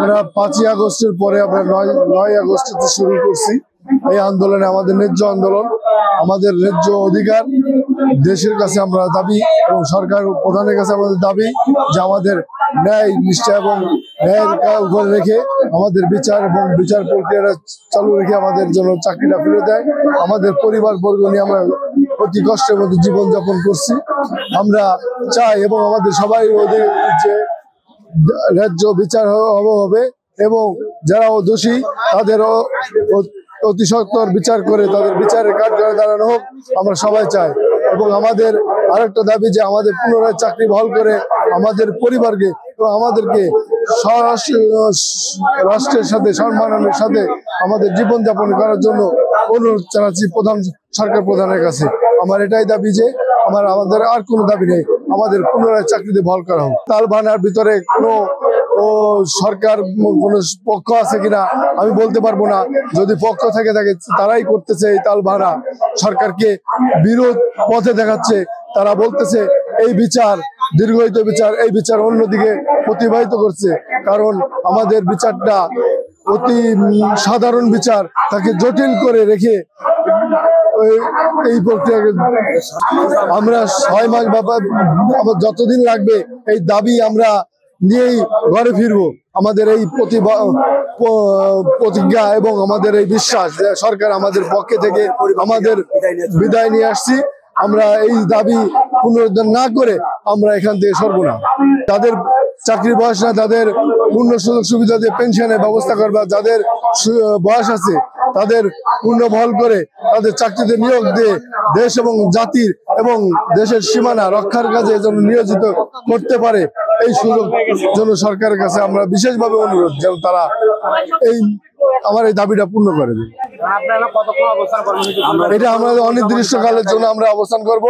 আমরা 5ই আগস্টের পরে আমরা 9 আগস্টে শুরু করছি এই আন্দোলনে। আমাদের ন্যায্য আন্দোলন, আমাদের ন্যায্য অধিকার দেশের কাছে আমরা দাবি এবং সরকার প্রধানের কাছে আমাদের দাবি যে আমাদের ন্যায় নিষ্ঠা এবং ন্যায়ের উপরে রেখে আমাদের বিচার এবং বিচার প্রক্রিয়াটা চালু রেখে আমাদের জন্য চাকরিটা ফিরে দেয়। আমাদের পরিবার বর্গ নিয়ে আমরা অতি কষ্টের মধ্যে জীবনযাপন করছি। আমরা চাই এবং আমাদের সবাই ওদের যে ন্যায্য বিচার হবে এবং যারা দোষী তাদেরও অতি সত্বর বিচার করে তাদের বিচারের কাঠগড়ায় দাঁড়ানো হোক, আমরা সবাই চাই। এবং আমাদের আরেকটা দাবি যে আমাদের পুনরায় চাকরি বহাল করে আমাদের পরিবারকে এবং আমাদেরকে রাষ্ট্রের সাথে সম্মানের সাথে আমাদের জীবনযাপন করার জন্য অনুরোধ জানাচ্ছি সরকার প্রধানের কাছে। আমার এটাই দাবি যে আমাদের আর কোনো দাবি নেই, আমাদের পুনরায় চাকরিতে বহাল করা হোক। তাল বাহানার ভিতরে কোনো সরকার কোন পক্ষ আছে কিনা আমি বলতে পারবো না। যদি পক্ষ থাকে তারাই করতেছে এই তাল বাহানা, সরকারকে বিরোধ পথে দেখাচ্ছে। তারা বলতেছে এই বিচার দীর্ঘায়িত বিচার, এই বিচার অন্যদিকে প্রতিবাহিত করছে। কারণ আমাদের বিচারটা অতি সাধারণ বিচার, তাকে জটিল করে রেখে এই প্রক্রিয়াকে আমরা 6 মাস বা যতদিন লাগবে এই দাবি আমরা নিয়েই ঘরে ফিরবো। আমাদের এই প্রতিজ্ঞা এবং আমাদের এই বিশ্বাস যে সরকার আমাদের পক্ষে থেকে আমাদের বিদায় নিয়ে আসছি। আমরা এই দাবি পুনরুদ্ধার না করে আমরা এখান থেকে সরবো না। তাদের চাকরির বয়স না, তাদের পূর্ণ সুযোগ সুবিধা দিয়ে পেনশনের ব্যবস্থা করবা, যাদের বয়স আছে তাদের পূর্ণ বহাল করে তাদের চাকরিতে নিয়োগ দিয়ে দেশ এবং জাতির এবং দেশের সীমানা রক্ষার কাজে যেন নিয়োজিত করতে পারে, এই সুযোগ জন্য সরকারের কাছে আমরা বিশেষভাবে অনুরোধ যেন তারা আমার এই দাবিটা পূর্ণ করে দেবে। এটা আমরা অনির্দিষ্টকালের জন্য আমরা অবস্থান করব।